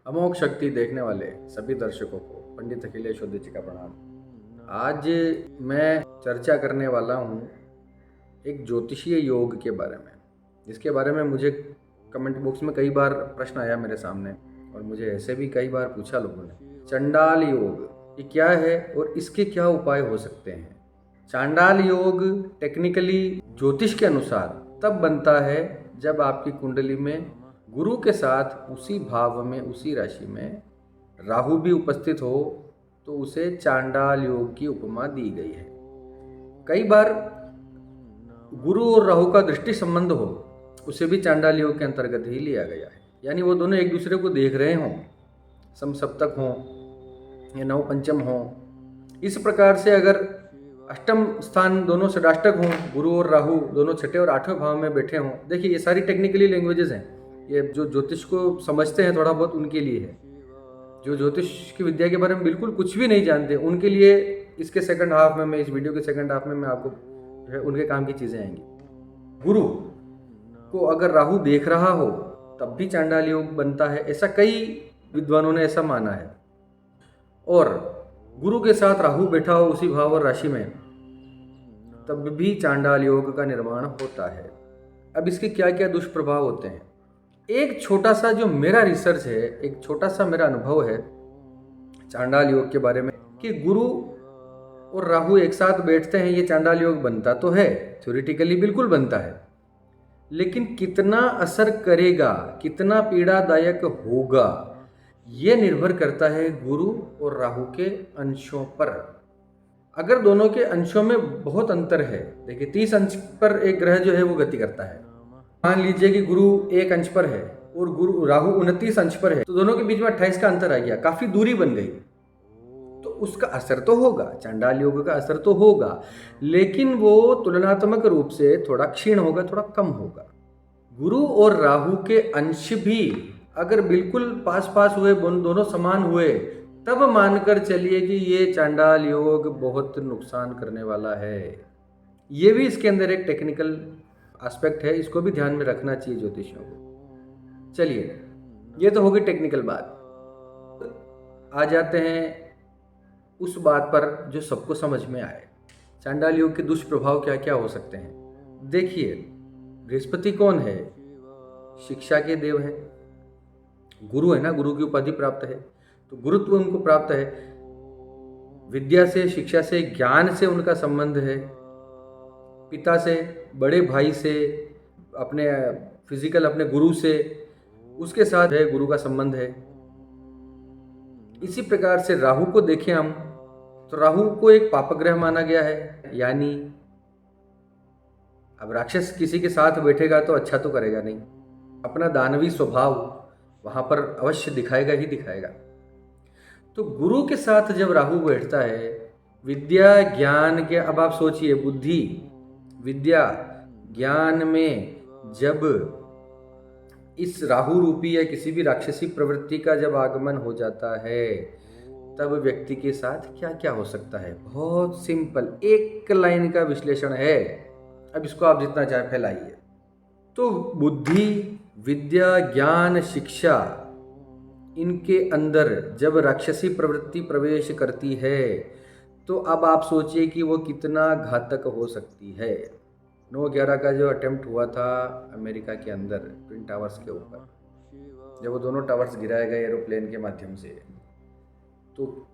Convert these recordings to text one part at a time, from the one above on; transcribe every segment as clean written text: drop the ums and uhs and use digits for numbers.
अमोघ शक्ति देखने वाले सभी दर्शकों को पंडित अखिलेश ओझा जी का प्रणाम। आज मैं चर्चा करने वाला हूँ एक ज्योतिषीय योग के बारे में, जिसके बारे में मुझे कमेंट बॉक्स में कई बार प्रश्न आया मेरे सामने और मुझे ऐसे भी कई बार पूछा लोगों ने। चांडाल योग ये क्या है और इसके क्या उपाय हो सकते हैं। चांडाल योग टेक्निकली ज्योतिष के अनुसार तब बनता है जब आपकी कुंडली में गुरु के साथ उसी भाव में, उसी राशि में राहु भी उपस्थित हो, तो उसे चांडाल योग की उपमा दी गई है। कई बार गुरु और राहु का दृष्टि संबंध हो, उसे भी चांडाल योग के अंतर्गत ही लिया गया है। यानी वो दोनों एक दूसरे को देख रहे हों, समसप्तक हों या नव पंचम हों। इस प्रकार से अगर अष्टम स्थान दोनों षडाष्टक हों, गुरु और राहु दोनों छठे और आठवें भाव में बैठे हों। देखिए, ये सारी टेक्निकली लैंग्वेजेस हैं, ये जो ज्योतिष को समझते हैं थोड़ा बहुत उनके लिए है। जो ज्योतिष की विद्या के बारे में बिल्कुल कुछ भी नहीं जानते, उनके लिए इसके सेकंड हाफ में, मैं इस वीडियो के सेकंड हाफ में मैं आपको जो है उनके काम की चीज़ें आएंगी। गुरु को अगर राहु देख रहा हो तब भी चांडाल योग बनता है, ऐसा कई विद्वानों ने ऐसा माना है। और गुरु के साथ राहु बैठा हो उसी भाव और राशि में, तब भी चांडाल योग का निर्माण होता है। अब इसके क्या क्या दुष्प्रभाव होते हैं। एक छोटा सा जो मेरा रिसर्च है, एक छोटा सा मेरा अनुभव है चांडाल योग के बारे में, कि गुरु और राहु एक साथ बैठते हैं, ये चांडाल योग बनता तो है, थ्योरेटिकली बिल्कुल बनता है, लेकिन कितना असर करेगा, कितना पीड़ादायक होगा, ये निर्भर करता है गुरु और राहु के अंशों पर। अगर दोनों के अंशों में बहुत अंतर है, देखिए 30 अंश पर एक ग्रह जो है वो गति करता है। मान लीजिए कि गुरु 1 अंश पर है और गुरु राहु 29 अंश पर है, तो दोनों के बीच में 28 का अंतर आ गया, काफी दूरी बन गई। तो उसका असर तो होगा, चांडाल योग का असर तो होगा, लेकिन वो तुलनात्मक रूप से थोड़ा क्षीण होगा, थोड़ा कम होगा। गुरु और राहु के अंश भी अगर बिल्कुल पास पास हुए, दोनों समान हुए, तब मानकर चलिए कि ये चांडाल योग बहुत नुकसान करने वाला है। ये भी इसके अंदर एक टेक्निकल एस्पेक्ट है, इसको भी ध्यान में रखना चाहिए ज्योतिषियों को। चलिए, ये तो होगी टेक्निकल बात। आ जाते हैं उस बात पर जो सबको समझ में आए। चांडाल योग के दुष्प्रभाव क्या क्या हो सकते हैं। देखिए, बृहस्पति कौन है? शिक्षा के देव हैं, गुरु है ना, गुरु की उपाधि प्राप्त है, तो गुरुत्व उनको प्राप्त है। विद्या से, शिक्षा से, ज्ञान से उनका संबंध है। पिता से, बड़े भाई से, अपने फिजिकल अपने गुरु से, उसके साथ है गुरु का संबंध है। इसी प्रकार से राहु को देखें हम, तो राहु को एक पापग्रह माना गया है। यानी अब राक्षस किसी के साथ बैठेगा तो अच्छा तो करेगा नहीं, अपना दानवी स्वभाव वहां पर अवश्य दिखाएगा ही दिखाएगा। तो गुरु के साथ जब राहु बैठता है, विद्या ज्ञान के, अब आप सोचिए, बुद्धि विद्या ज्ञान में जब इस राहु रूपी या किसी भी राक्षसी प्रवृत्ति का जब आगमन हो जाता है, तब व्यक्ति के साथ क्या क्या हो सकता है। बहुत सिंपल एक लाइन का विश्लेषण है, अब इसको आप जितना चाहे फैलाइए। तो बुद्धि, विद्या, ज्ञान, शिक्षा, इनके अंदर जब राक्षसी प्रवृत्ति प्रवेश करती है, तो अब आप सोचिए कि वो कितना घातक हो सकती है। 9/11 का जो अटेम्प्ट हुआ था अमेरिका के अंदर ट्विन टावर्स के ऊपर, जब वो दोनों टावर्स गिराए गए एरोप्लेन के माध्यम से, तो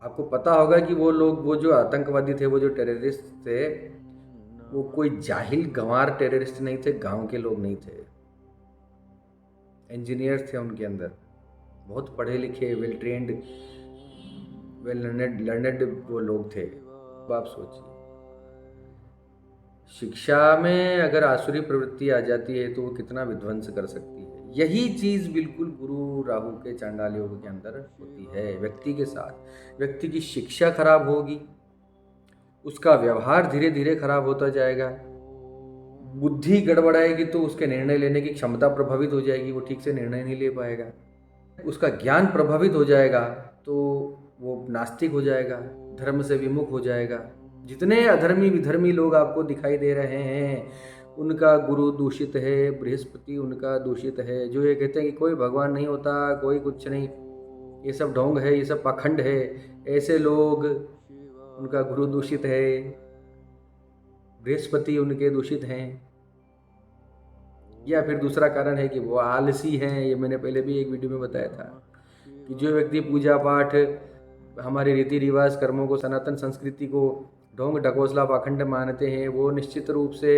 आपको पता होगा कि वो लोग, वो जो आतंकवादी थे, वो जो टेररिस्ट थे, वो कोई जाहिल गंवार टेररिस्ट नहीं थे, गांव के लोग नहीं थे, इंजीनियर्स थे उनके अंदर, बहुत पढ़े लिखे, वेल ट्रेंड, वेल लर्नेड वो लोग थे। अब आप सोचिए, शिक्षा में अगर आसुरी प्रवृत्ति आ जाती है तो वो कितना विध्वंस कर सकती है। यही चीज़ बिल्कुल गुरु राहु के चांडाल योग के अंदर होती है। व्यक्ति के साथ व्यक्ति की शिक्षा खराब होगी, उसका व्यवहार धीरे धीरे खराब होता जाएगा, बुद्धि गड़बड़ाएगी तो उसके निर्णय लेने की क्षमता प्रभावित हो जाएगी, वो ठीक से निर्णय नहीं ले पाएगा, उसका ज्ञान प्रभावित हो जाएगा तो वो नास्तिक हो जाएगा, धर्म से विमुख हो जाएगा। जितने अधर्मी विधर्मी लोग आपको दिखाई दे रहे हैं उनका गुरु दूषित है, बृहस्पति उनका दूषित है। जो ये कहते हैं कि कोई भगवान नहीं होता, कोई कुछ नहीं, ये सब ढोंग है, ये सब पाखंड है, ऐसे लोग, उनका गुरु दूषित है, बृहस्पति उनके दूषित हैं। या फिर दूसरा कारण है कि वो आलसी हैं। ये मैंने पहले भी एक वीडियो में बताया था कि जो व्यक्ति पूजा पाठ, हमारे रीति रिवाज, कर्मों को, सनातन संस्कृति को ढोंग ढकोसला पाखंड मानते हैं, वो निश्चित रूप से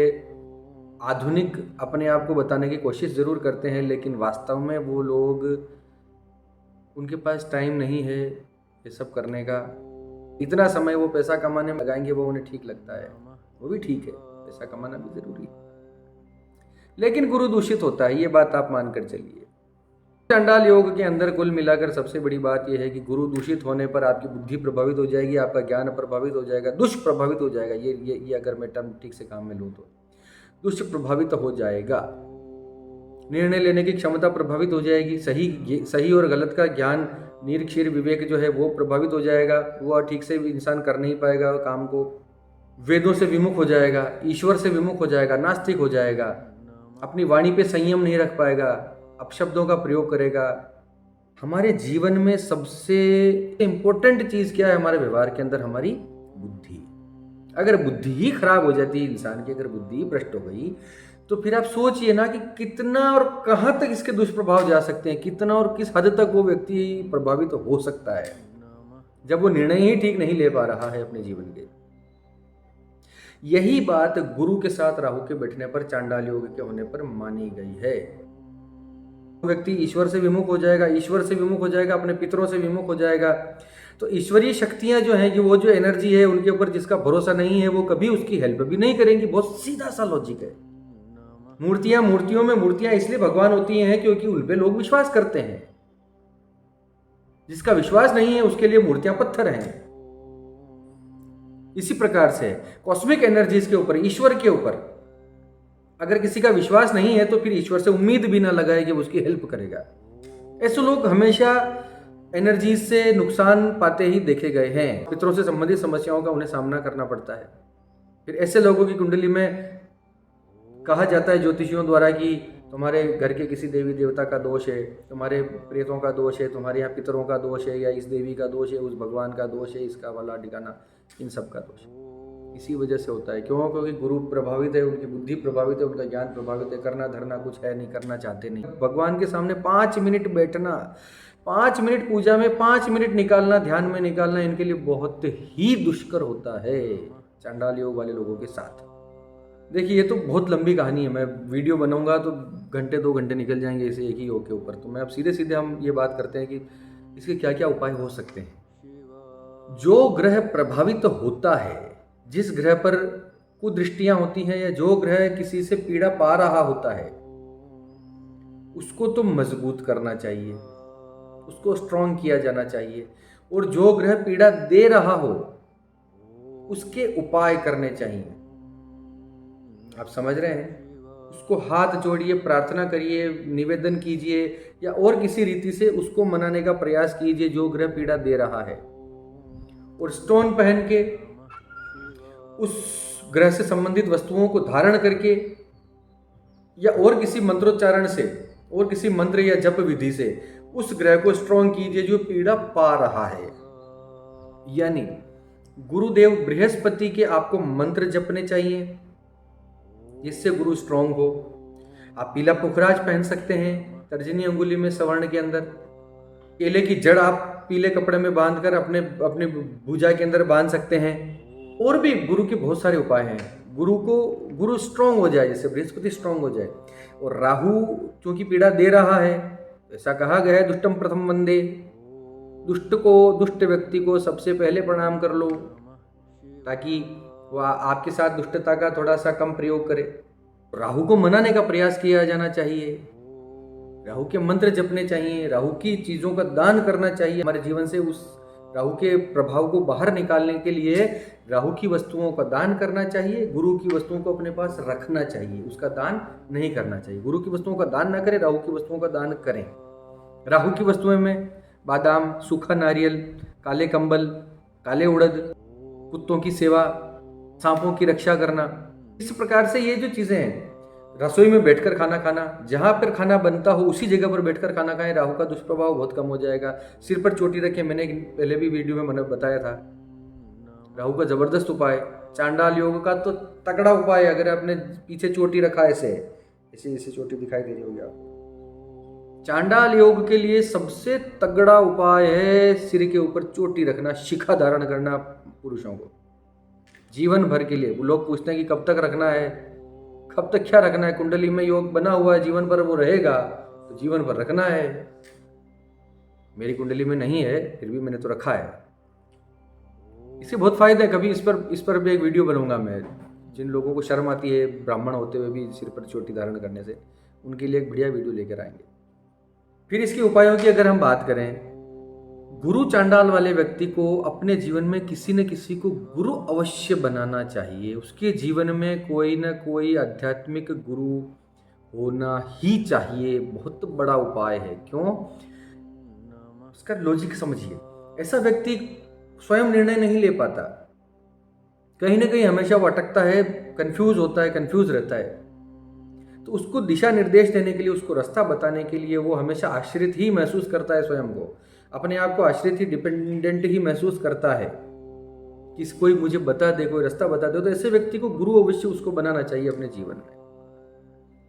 आधुनिक अपने आप को बताने की कोशिश ज़रूर करते हैं, लेकिन वास्तव में वो लोग, उनके पास टाइम नहीं है ये सब करने का। इतना समय वो पैसा कमाने में लगाएंगे, वो उन्हें ठीक लगता है, वो भी ठीक है, पैसा कमाना भी ज़रूरी है, लेकिन गुरु दूषित होता है, ये बात आप मानकर चलिए। चांडाल योग के अंदर कुल मिलाकर सबसे बड़ी बात यह है कि गुरु दूषित होने पर आपकी बुद्धि प्रभावित हो जाएगी, आपका ज्ञान प्रभावित हो जाएगा, दुष्प्रभावित हो जाएगा। ये अगर मैं टर्म ठीक से काम में लूँ तो दुष्प्रभावित हो जाएगा। निर्णय लेने की क्षमता प्रभावित हो जाएगी, सही और गलत का ज्ञान, निरीक्षीर विवेक जो है वो प्रभावित हो जाएगा। वो ठीक से भी इंसान कर नहीं पाएगा काम को, वेदों से विमुख हो जाएगा, ईश्वर से विमुख हो जाएगा, नास्तिक हो जाएगा, अपनी वाणी पे संयम नहीं रख पाएगा, अपशब्दों का प्रयोग करेगा। हमारे जीवन में सबसे इम्पोर्टेंट चीज़ क्या है हमारे व्यवहार के अंदर? हमारी बुद्धि। अगर बुद्धि ही खराब हो जाती है इंसान की, अगर बुद्धि ही भ्रष्ट हो गई, तो फिर आप सोचिए ना कि कितना और कहाँ तक इसके दुष्प्रभाव जा सकते हैं, कितना और किस हद तक वो व्यक्ति प्रभावित हो सकता है जब वो निर्णय ही ठीक नहीं ले पा रहा है अपने जीवन के। यही बात गुरु के साथ राहु के बैठने पर, चांडाल योग के होने पर मानी गई है। व्यक्ति ईश्वर से विमुख हो जाएगा, ईश्वर से विमुख हो जाएगा, अपने पितरों से विमुख हो जाएगा। तो ईश्वरीय शक्तियां जो हैं, वो जो एनर्जी है उनके ऊपर जिसका भरोसा नहीं है, वो कभी उसकी हेल्प भी नहीं करेंगी। बहुत सीधा सा लॉजिक है। मूर्तियों में मूर्तियां इसलिए भगवान होती हैं क्योंकि उन पे लोग विश्वास करते हैं। जिसका विश्वास नहीं है उसके लिए मूर्तियां पत्थर हैं। इसी प्रकार से कॉस्मिक एनर्जीज के ऊपर, ईश्वर के ऊपर अगर किसी का विश्वास नहीं है तो फिर ईश्वर से उम्मीद भी ना लगाए कि वो उसकी हेल्प करेगा। ऐसे लोग हमेशा एनर्जीज से नुकसान पाते ही देखे गए हैं। पितरों से संबंधित समस्याओं का उन्हें सामना करना पड़ता है। फिर ऐसे लोगों की कुंडली में कहा जाता है ज्योतिषियों द्वारा कि तुम्हारे घर के किसी देवी देवता का दोष है, तुम्हारे प्रेतों का दोष है, तुम्हारे यहाँ पितरों का दोष है, या इस देवी का दोष है, उस भगवान का दोष है, इसका वाला ठिकाना, इन सब का दोष है। इसी वजह से होता है। क्यों? क्योंकि गुरु प्रभावित है, उनकी बुद्धि प्रभावित है, उनका ज्ञान प्रभावित है, करना धरना कुछ है नहीं, करना चाहते नहीं। भगवान के सामने 5 मिनट बैठना, 5 मिनट पूजा में 5 मिनट निकालना, ध्यान में निकालना, इनके लिए बहुत ही दुष्कर होता है चांडाल योग वाले लोगों के साथ। देखिए, ये तो बहुत लंबी कहानी है, मैं वीडियो बनाऊंगा तो घंटे 2 घंटे निकल जाएंगे इसे एक ही योग के ऊपर। तो मैं अब सीधे हम ये बात करते हैं कि इसके क्या क्या उपाय हो सकते हैं। जो ग्रह प्रभावित होता है, जिस ग्रह पर कुदृष्टियां होती हैं, या जो ग्रह किसी से पीड़ा पा रहा होता है, उसको तो मजबूत करना चाहिए, उसको स्ट्रांग किया जाना चाहिए। और जो ग्रह पीड़ा दे रहा हो उसके उपाय करने चाहिए। आप समझ रहे हैं? उसको हाथ जोड़िए, प्रार्थना करिए, निवेदन कीजिए, या और किसी रीति से उसको मनाने का प्रयास कीजिए जो ग्रह पीड़ा दे रहा है। और स्टोन पहन के, उस ग्रह से संबंधित वस्तुओं को धारण करके, या और किसी मंत्रोच्चारण से, और किसी मंत्र या जप विधि से उस ग्रह को स्ट्रॉन्ग कीजिए जो पीड़ा पा रहा है। यानी गुरुदेव बृहस्पति के आपको मंत्र जपने चाहिए जिससे गुरु स्ट्रांग हो। आप पीला पुखराज पहन सकते हैं तर्जनी अंगुली में, स्वर्ण के अंदर। केले की जड़ आप पीले कपड़े में बांधकर अपने भुजा के अंदर बांध सकते हैं। और भी गुरु के बहुत सारे उपाय हैं। गुरु स्ट्रांग हो जाए, जैसे बृहस्पति स्ट्रांग हो जाए। और राहु क्योंकि पीड़ा दे रहा है, ऐसा कहा गया है दुष्टम प्रथम वंदे, दुष्ट व्यक्ति को सबसे पहले प्रणाम कर लो, ताकि वह आपके साथ दुष्टता का थोड़ा सा कम प्रयोग करे। राहु को मनाने का प्रयास किया जाना चाहिए, राहु के मंत्र जपने चाहिए, राहु की चीज़ों का दान करना चाहिए। हमारे जीवन से उस राहु के प्रभाव को बाहर निकालने के लिए राहु की वस्तुओं का दान करना चाहिए। गुरु की वस्तुओं को अपने पास रखना चाहिए, उसका दान नहीं करना चाहिए। गुरु की वस्तुओं का दान ना करें, राहु की वस्तुओं का दान करें। राहु की वस्तुओं में बादाम, सूखा नारियल, काले कंबल, काले उड़द, कुत्तों की सेवा, सांपों की रक्षा करना। इस प्रकार से ये जो चीज़ें हैं, रसोई में बैठकर खाना खाना, जहाँ पर खाना बनता हो उसी जगह पर बैठकर खाना खाएं, राहु का दुष्प्रभाव बहुत कम हो जाएगा। सिर पर चोटी रखें, मैंने पहले भी वीडियो में मैंने बताया था, राहु का जबरदस्त उपाय। चांडाल योग का तो तगड़ा उपाय है। अगर आपने पीछे चोटी रखा ऐसे ऐसे ऐसे चोटी दिखाई दे रही होगी आपको, चांडाल योग के लिए सबसे तगड़ा उपाय है सिर के ऊपर चोटी रखना, शिखा धारण करना पुरुषों को जीवन भर के लिए। लोग पूछते हैं कि कब तक रखना है, कब तक क्या रखना है, कुंडली में योग बना हुआ है, जीवन भर वो रहेगा, तो जीवन भर रखना है। मेरी कुंडली में नहीं है, फिर भी मैंने तो रखा है। इससे बहुत फायदे हैं। कभी इस पर भी एक वीडियो बनूंगा मैं। जिन लोगों को शर्म आती है ब्राह्मण होते हुए भी सिर पर चोटी धारण करने से, उनके लिए एक बढ़िया वीडियो लेकर आएंगे। फिर इसके उपायों की अगर हम बात करें, गुरु चांडाल वाले व्यक्ति को अपने जीवन में किसी न किसी को गुरु अवश्य बनाना चाहिए। उसके जीवन में कोई ना कोई आध्यात्मिक गुरु होना ही चाहिए। बहुत बड़ा उपाय है। क्यों? उसका लॉजिक समझिए। ऐसा व्यक्ति स्वयं निर्णय नहीं ले पाता, कहीं ना कहीं हमेशा वो अटकता है, कंफ्यूज होता है, कंफ्यूज रहता है। तो उसको दिशा निर्देश देने के लिए, उसको रास्ता बताने के लिए वो हमेशा आश्रित ही महसूस करता है, स्वयं को, अपने आप को आश्रित ही, डिपेंडेंट ही महसूस करता है कि कोई मुझे बता दे, कोई रास्ता बता दे। तो ऐसे व्यक्ति को गुरु अवश्य उसको बनाना चाहिए अपने जीवन में,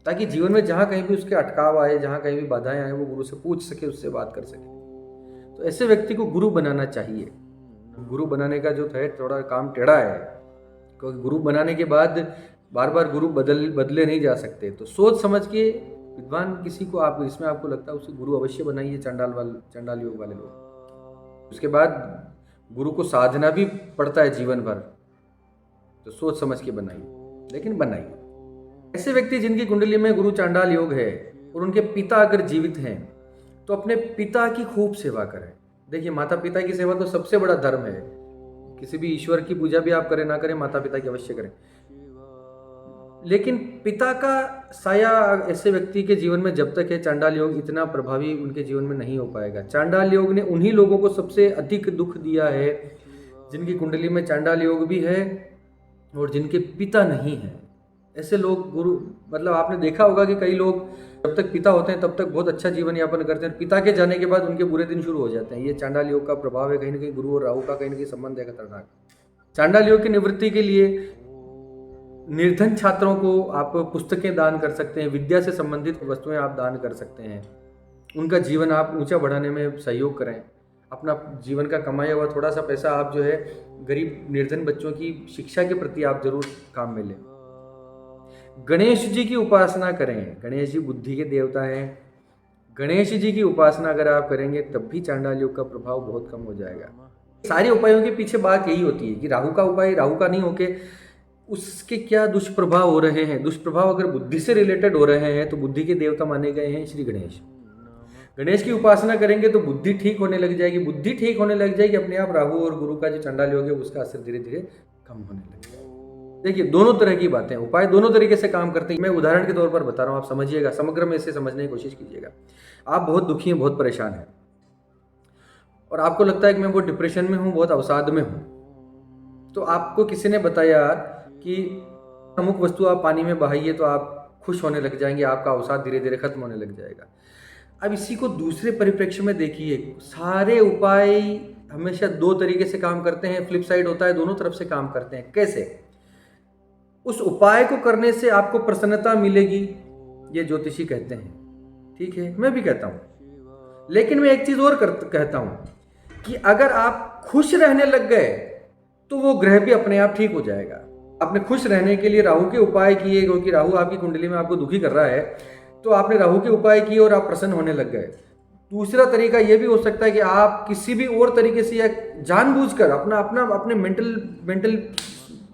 ताकि जीवन में जहाँ कहीं भी उसके अटकाव आए, जहाँ कहीं भी बाधाएं आए, वो गुरु से पूछ सके, उससे बात कर सके। तो ऐसे व्यक्ति को गुरु बनाना चाहिए। गुरु बनाने का जो है थोड़ा काम टेढ़ा है, क्योंकि गुरु बनाने के बाद बार बार गुरु बदले नहीं जा सकते। तो सोच समझ के विद्वान किसी को आप इसमें आपको लगता है उसे गुरु अवश्य बनाइए, चांडाल योग वाले लोग। उसके बाद गुरु को साधना भी पड़ता है जीवन भर, तो सोच समझ के बनाइए, लेकिन बनाइए। ऐसे व्यक्ति जिनकी कुंडली में गुरु चांडाल योग है और उनके पिता अगर जीवित हैं, तो अपने पिता की खूब सेवा करें। देखिए, माता पिता की सेवा तो सबसे बड़ा धर्म है। किसी भी ईश्वर की पूजा भी आप करें ना करें, माता पिता की अवश्य करें। लेकिन पिता का साया ऐसे व्यक्ति के जीवन में जब तक है, चांडाल योग इतना प्रभावी उनके जीवन में नहीं हो पाएगा। चांडाल योग ने उन्हीं लोगों को सबसे अधिक दुख दिया है जिनकी कुंडली में चांडाल योग भी है और जिनके पिता नहीं है। ऐसे लोग गुरु, मतलब आपने देखा होगा कि कई लोग जब तक पिता होते हैं तब तक बहुत अच्छा जीवन यापन करते हैं, पिता के जाने के बाद उनके बुरे दिन शुरू हो जाते हैं। ये चांडाल योग का प्रभाव है। कहीं ना कहीं गुरु और राहु का कहीं ना कहीं संबंध है खतरनाक। चांडाल योग की निवृत्ति के लिए निर्धन छात्रों को आप पुस्तकें दान कर सकते हैं, विद्या से संबंधित वस्तुएं आप दान कर सकते हैं, उनका जीवन आप ऊंचा बढ़ाने में सहयोग करें। अपना जीवन का कमाया हुआ थोड़ा सा पैसा आप जो है गरीब निर्धन बच्चों की शिक्षा के प्रति आप जरूर काम में लें। गणेश जी की उपासना करें। गणेश जी बुद्धि के देवता हैं। गणेश जी की उपासना अगर आप करेंगे तब भी चांडाल योग का प्रभाव बहुत कम हो जाएगा। सारे उपायों के पीछे बात यही होती है कि राहु का उपाय राहु का नहीं होके उसके क्या दुष्प्रभाव हो रहे हैं। दुष्प्रभाव अगर बुद्धि से रिलेटेड हो रहे हैं तो बुद्धि के देवता माने गए हैं श्री गणेश। गणेश की उपासना करेंगे तो बुद्धि ठीक होने लग जाएगी। बुद्धि ठीक होने लग जाएगी, अपने आप राहु और गुरु का जो चांडाल योग है उसका असर धीरे धीरे कम होने लग जाएगा। देखिए, दोनों तरह की बातें, उपाय दोनों तरीके से काम करते हैं। मैं उदाहरण के तौर पर बता रहा हूँ, आप समझिएगा, समग्र में इसे समझने की कोशिश कीजिएगा। आप बहुत दुखी हैं, बहुत परेशान हैं और आपको लगता है कि मैं बहुत डिप्रेशन में हूँ, बहुत अवसाद में हूँ। तो आपको किसी ने बताया कि अमुक वस्तु आप पानी में बहाइए तो आप खुश होने लग जाएंगे, आपका अवसाद धीरे धीरे खत्म होने लग जाएगा। अब इसी को दूसरे परिप्रेक्ष्य में देखिए। सारे उपाय हमेशा दो तरीके से काम करते हैं, फ्लिप साइड होता है, दोनों तरफ से काम करते हैं। कैसे? उस उपाय को करने से आपको प्रसन्नता मिलेगी, ये ज्योतिषी कहते हैं, ठीक है, मैं भी कहता हूं। लेकिन मैं एक चीज और कहता हूं कि अगर आप खुश रहने लग गए तो वो ग्रह भी अपने आप ठीक हो जाएगा। आपने खुश रहने के लिए राहु के उपाय किए, क्योंकि राहु आपकी कुंडली में आपको दुखी कर रहा है, तो आपने राहु के उपाय किए और आप प्रसन्न होने लग गए। दूसरा तरीका यह भी हो सकता है कि आप किसी भी और तरीके से या जानबूझकर अपने मेंटल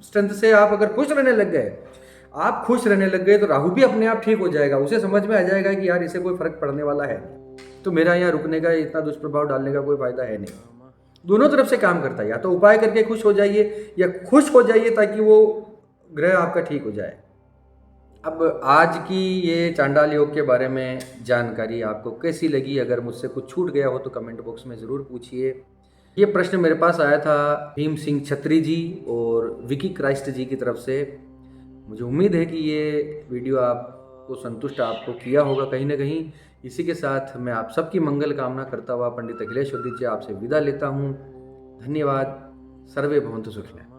स्ट्रेंथ से आप अगर खुश रहने लग गए, आप खुश रहने लग गए तो राहु भी अपने आप ठीक हो जाएगा। उसे समझ में आ जाएगा कि यार इसे कोई फर्क पड़ने वाला है, तो मेरा यहाँ रुकने का, इतना दुष्प्रभाव डालने का कोई फायदा है नहीं। दोनों तरफ से काम करता है। या तो उपाय करके खुश हो जाइए या खुश हो जाइए ताकि वो ग्रह आपका ठीक हो जाए। अब आज की ये चांडाल योग के बारे में जानकारी आपको कैसी लगी? अगर मुझसे कुछ छूट गया हो तो कमेंट बॉक्स में ज़रूर पूछिए। ये प्रश्न मेरे पास आया था भीम सिंह छत्री जी और विकी क्राइस्ट जी की तरफ से। मुझे उम्मीद है कि ये वीडियो आपको संतुष्ट आपको किया होगा कहीं ना कहीं। इसी के साथ मैं आप सबकी मंगल कामना करता हुआ पंडित अखिलेश उदित जी आपसे विदा लेता हूँ। धन्यवाद। सर्वे भवन्तु सुखिनः।